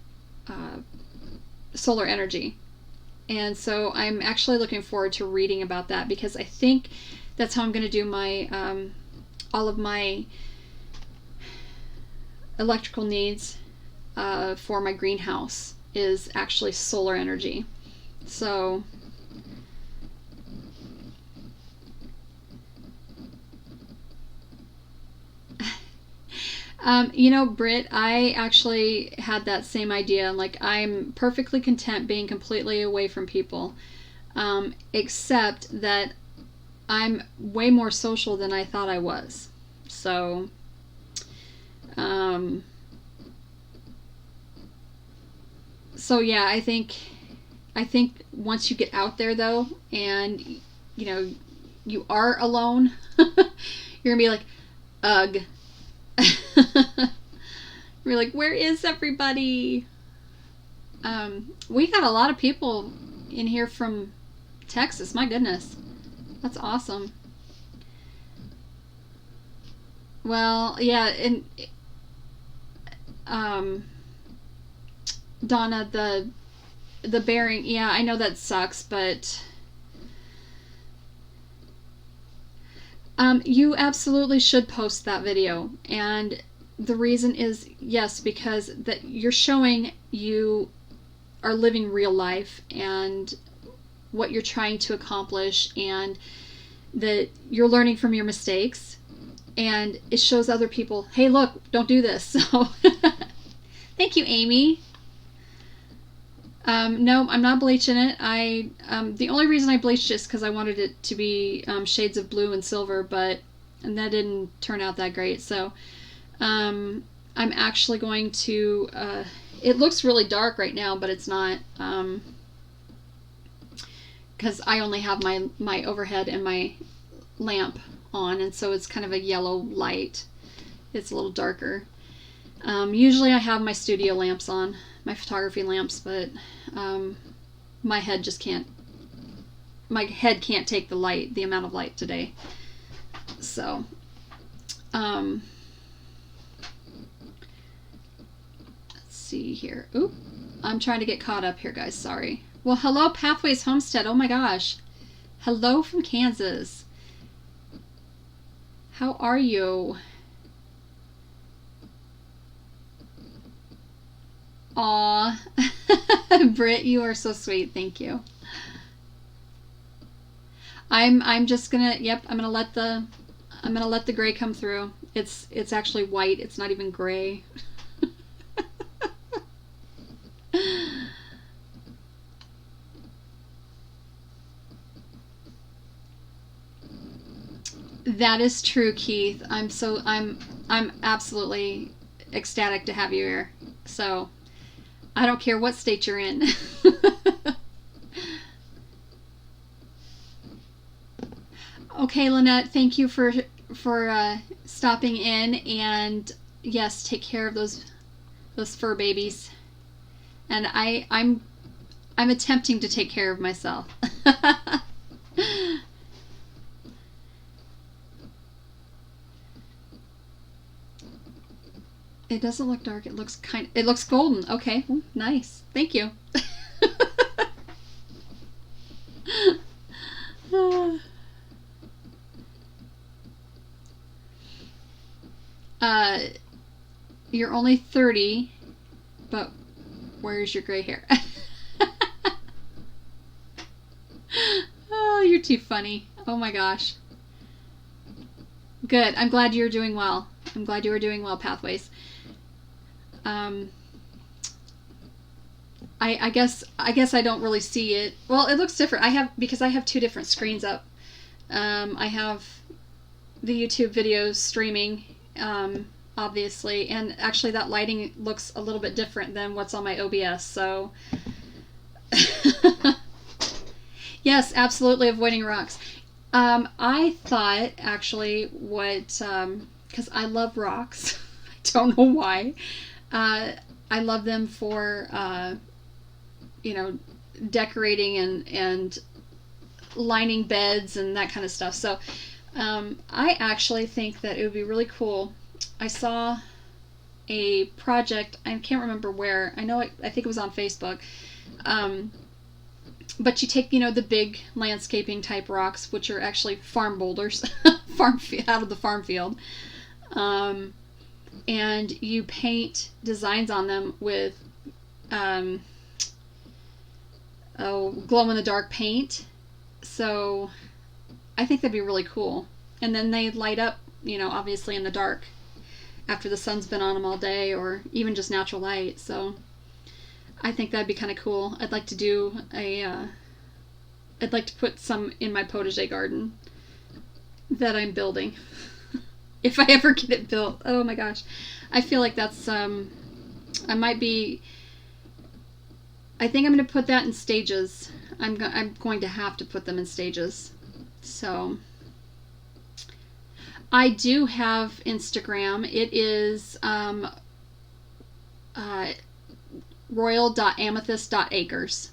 energy. And so I'm actually looking forward to reading about that because I think that's how I'm going to do my all of my electrical needs for my greenhouse is actually solar energy. So you know, Britt, I actually had that same idea. Like, I'm perfectly content being completely away from people, except that I'm way more social than I thought I was. So, um, so yeah, I think once you get out there though, and you know, you are alone, you're gonna be like, ugh. We're like, where is everybody? We got a lot of people in here from Texas. My goodness, that's awesome. Well, yeah, and um, Donna, the bearing. Yeah, I know that sucks, but you absolutely should post that video. And the reason is, yes, because that you're showing you are living real life and what you're trying to accomplish, and that you're learning from your mistakes, and it shows other people, hey, look, don't do this. So thank you, Amy. No, I'm not bleaching it. The only reason I bleached it is because I wanted it to be shades of blue and silver, and that didn't turn out that great. So I'm actually going to. It looks really dark right now, but it's not, because I only have my overhead and my lamp on, and so it's kind of a yellow light. It's a little darker. Usually I have my studio lamps on, my photography lamps, but my head just can't. My head can't take the amount of light today. So, let's see here. Oop, I'm trying to get caught up here, guys. Sorry. Well, hello, Pathways Homestead. Oh my gosh. Hello from Kansas. How are you? Aw. Britt, you are so sweet. Thank you. I'm just gonna, yep, I'm gonna let the gray come through. It's actually white. It's not even gray. That is true, Keith. I'm absolutely ecstatic to have you here. So, I don't care what state you're in. Okay, Lynette, thank you for stopping in, and yes, take care of those fur babies. And I'm attempting to take care of myself. It doesn't look dark. It looks golden. Okay, well, nice. Thank you. You're only 30, but where's your gray hair? Oh, you're too funny. Oh my gosh. Good. I'm glad you're doing well. I'm glad you are doing well, Pathways. I guess I don't really see it. Well, it looks different. Because I have two different screens up. I have the YouTube videos streaming, obviously, and actually that lighting looks a little bit different than what's on my OBS. So, yes, absolutely avoiding rocks. I thought actually because I love rocks. I don't know why. I love them for, decorating and lining beds and that kind of stuff. So I actually think that it would be really cool. I saw a project, I can't remember where, I think it was on Facebook, but you take, the big landscaping type rocks, which are actually farm boulders, out of the farm field, and you paint designs on them with glow in the dark paint. So I think that'd be really cool. And then they light up, obviously in the dark after the sun's been on them all day, or even just natural light. So I think that'd be kind of cool. I'd like to put some in my potager garden that I'm building. If I ever get it built. Oh my gosh. I feel like that's, I think I'm going to put that in stages. I'm going to have to put them in stages. So I do have Instagram. It is royal.amethyst.acres.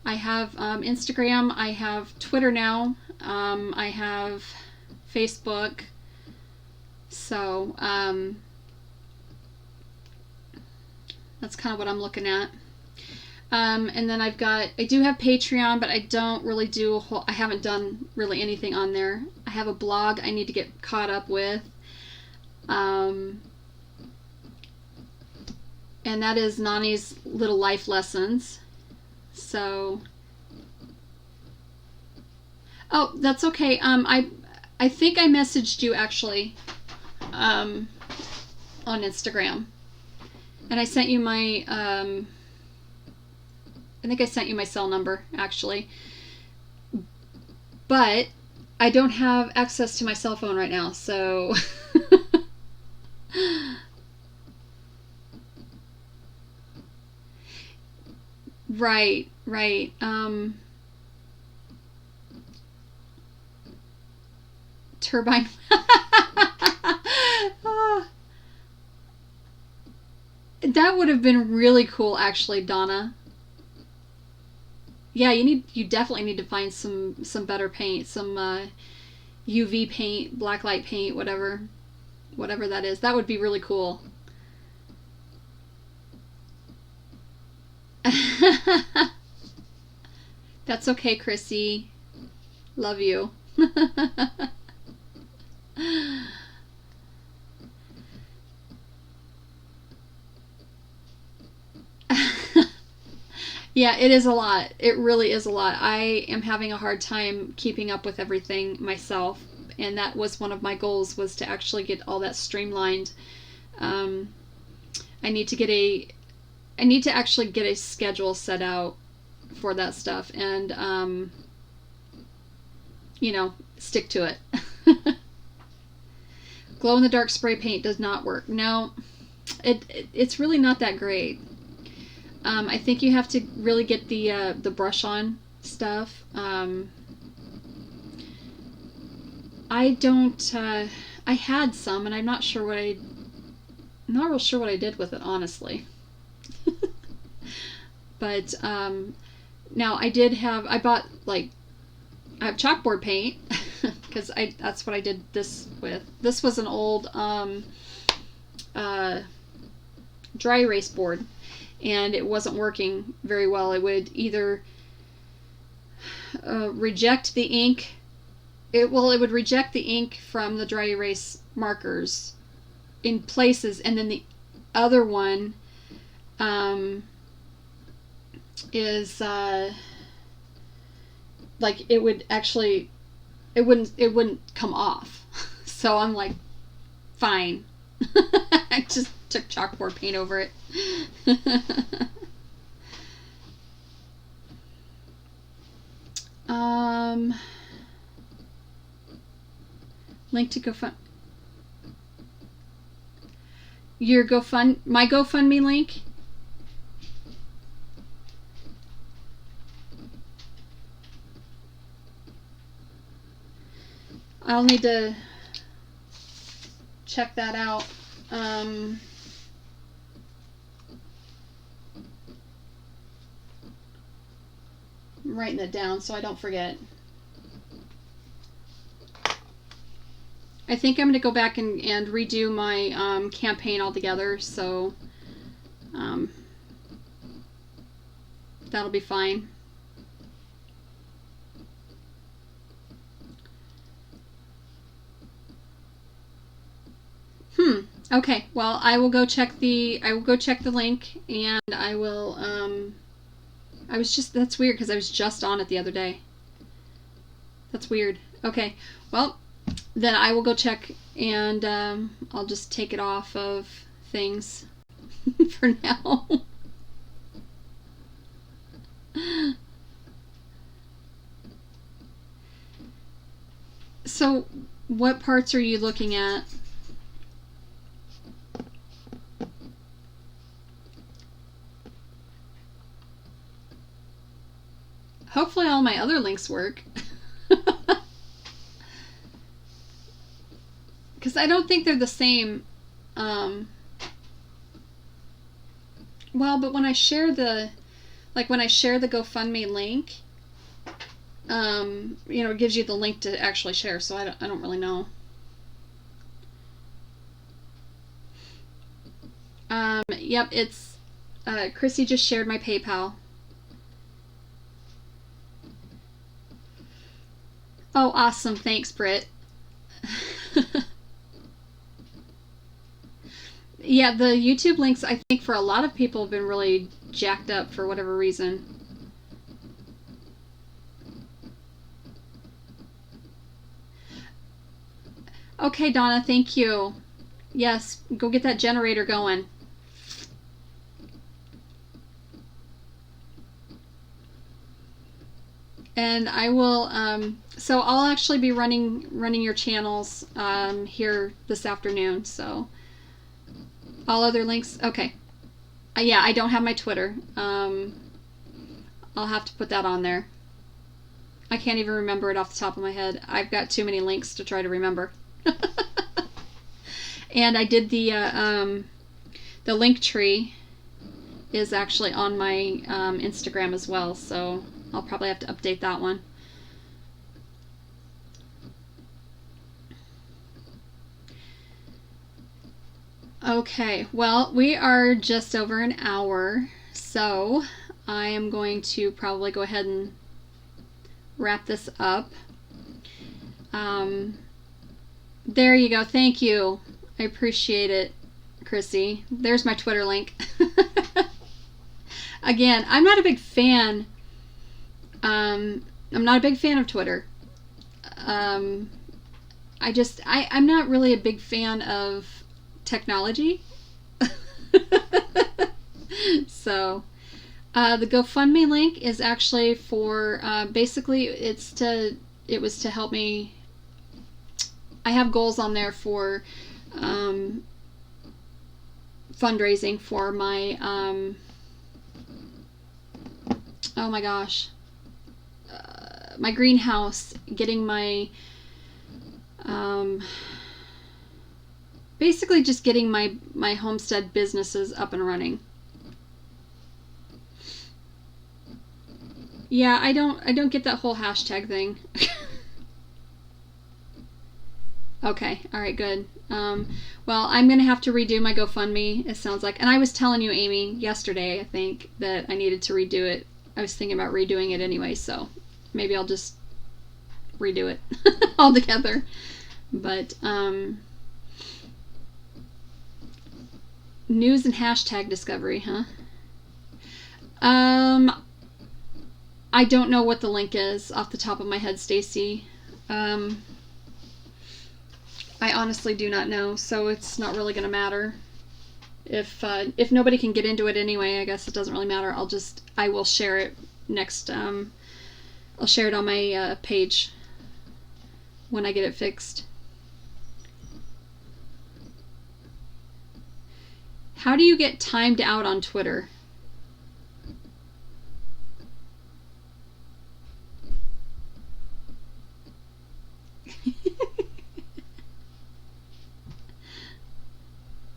I have Instagram. I have Twitter now. I have Facebook. So that's kind of what I'm looking at. And then I do have Patreon, but I don't really I haven't done really anything on there. I have a blog I need to get caught up with. And that is Nani's Little Life Lessons. So, oh, that's okay. I think I messaged you actually, on Instagram, and I sent you my, I think I sent you my cell number actually, but I don't have access to my cell phone right now, so. Right. Turbine. That would have been really cool, actually, Donna. Yeah, you definitely need to find some better paint, some UV paint, blacklight paint, whatever that is. That would be really cool. That's okay, Chrissy. Love you. Yeah, it is a lot. It really is a lot. I am having a hard time keeping up with everything myself, and that was one of my goals, was to actually get all that streamlined. I need to actually get a schedule set out for that stuff, and stick to it. Glow in the dark spray paint does not work. No, it's really not that great. I think you have to really get the brush on stuff. I don't. I had some, and I'm not real sure what I did with it, honestly. But now I bought I have chalkboard paint because that's what I did this with. This was an old dry erase board, and it wasn't working very well. It would either reject the ink. It would reject the ink from the dry erase markers in places, and then the other one is it would actually, it wouldn't come off. So I'm like, fine. I just took chalkboard paint over it. Link to my GoFundMe link. I'll need to check that out. I'm writing it down so I don't forget. I think I'm going to go back and redo my campaign altogether, so that'll be fine. Okay, well, I will go check the link, and I will that's weird because I was just on it the other day. That's weird. Okay, well, then I will go check, and I'll just take it off of things for now. So, what parts are you looking at? Hopefully all my other links work. Because I don't think they're the same. Well, but when I share the GoFundMe link, it gives you the link to actually share, so I don't really know. Yep, it's Chrissy just shared my PayPal. Oh, awesome. Thanks, Britt. Yeah, the YouTube links, I think, for a lot of people have been really jacked up for whatever reason. Okay, Donna, thank you. Yes, go get that generator going. And I will, so I'll actually be running your channels here this afternoon. So all other links, okay. Yeah, I don't have my Twitter. I'll have to put that on there. I can't even remember it off the top of my head. I've got too many links to try to remember. And I did the link tree is actually on my Instagram as well, so I'll probably have to update that one. Okay, well, we are just over an hour, so I am going to probably go ahead and wrap this up. There you go. Thank you. I appreciate it, Chrissy. There's my Twitter link. Again, I'm not a big fan. I'm not a big fan of Twitter. I'm not really a big fan of technology. So, the GoFundMe link is actually for, basically it was to help me. I have goals on there for, fundraising for my, oh my gosh, my greenhouse, getting my, basically just getting my homestead businesses up and running. Yeah, I don't get that whole hashtag thing. Okay, alright, good. Well, I'm going to have to redo my GoFundMe, it sounds like. And I was telling you, Amy, yesterday, I think, that I needed to redo it. I was thinking about redoing it anyway, so maybe I'll just redo it altogether. But, news and hashtag discovery, huh? I don't know what the link is off the top of my head, Stacy. I honestly do not know, so it's not really going to matter. If nobody can get into it anyway, I guess it doesn't really matter. I will share it next. I'll share it on my page when I get it fixed. How do you get timed out on Twitter?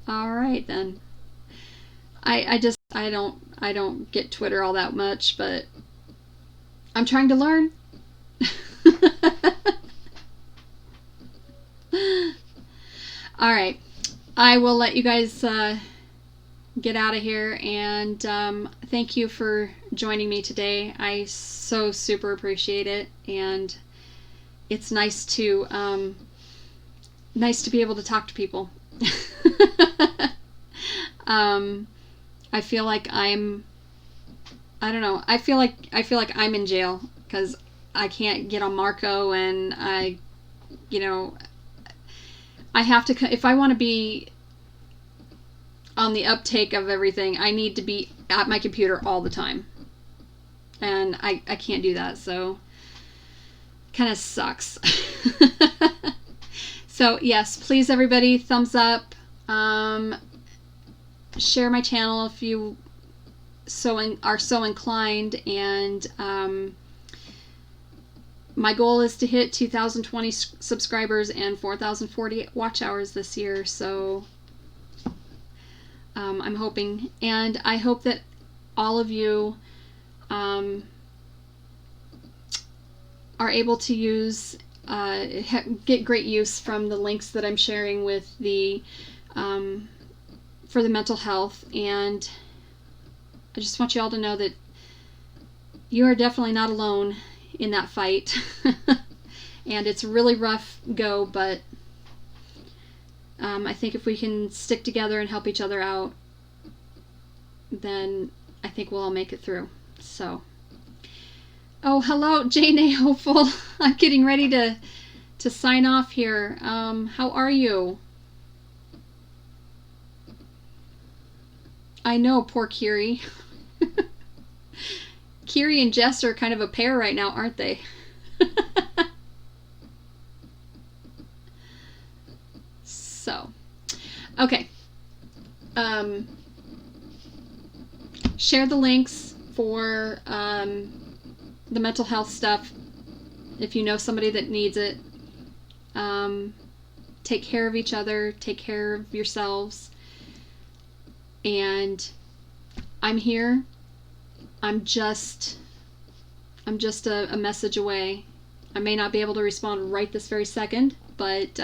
All right then. I don't get Twitter all that much, but I'm trying to learn. All right. I will let you guys get out of here, and thank you for joining me today. I so super appreciate it, and it's nice to be able to talk to people. I feel like I don't know. I feel like I'm in jail because I can't get on Marco, and I have to, if I want to be on the uptake of everything, I need to be at my computer all the time. And I can't do that, so kind of sucks. So yes, please everybody, thumbs up. Share my channel if you are so inclined, and my goal is to hit 2,020 subscribers and 4,040 watch hours this year, so I'm hoping, and I hope that all of you are able to use get great use from the links that I'm sharing with the for the mental health. And I just want you all to know that you are definitely not alone in that fight. And it's a really rough go, but I think if we can stick together and help each other out, then I think we'll all make it through. So, oh, hello, Jane A. Hopeful. I'm getting ready to sign off here. How are you? I know, poor Kiri. Kiri and Jess are kind of a pair right now, aren't they? So, okay. Share the links for the mental health stuff if you know somebody that needs it. Take care of each other, take care of yourselves, and I'm here. I'm just a message away. I may not be able to respond right this very second, but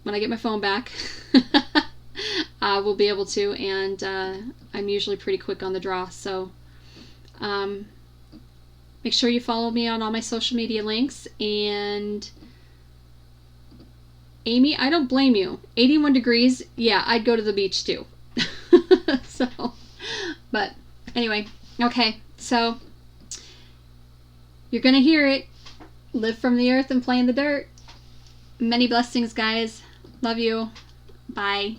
when I get my phone back, I will be able to, and I'm usually pretty quick on the draw, so make sure you follow me on all my social media links. And Amy, I don't blame you. 81 degrees, yeah, I'd go to the beach too. So, but anyway, okay, so you're gonna hear it. Live from the earth and play in the dirt. Many blessings, guys. Love you. Bye.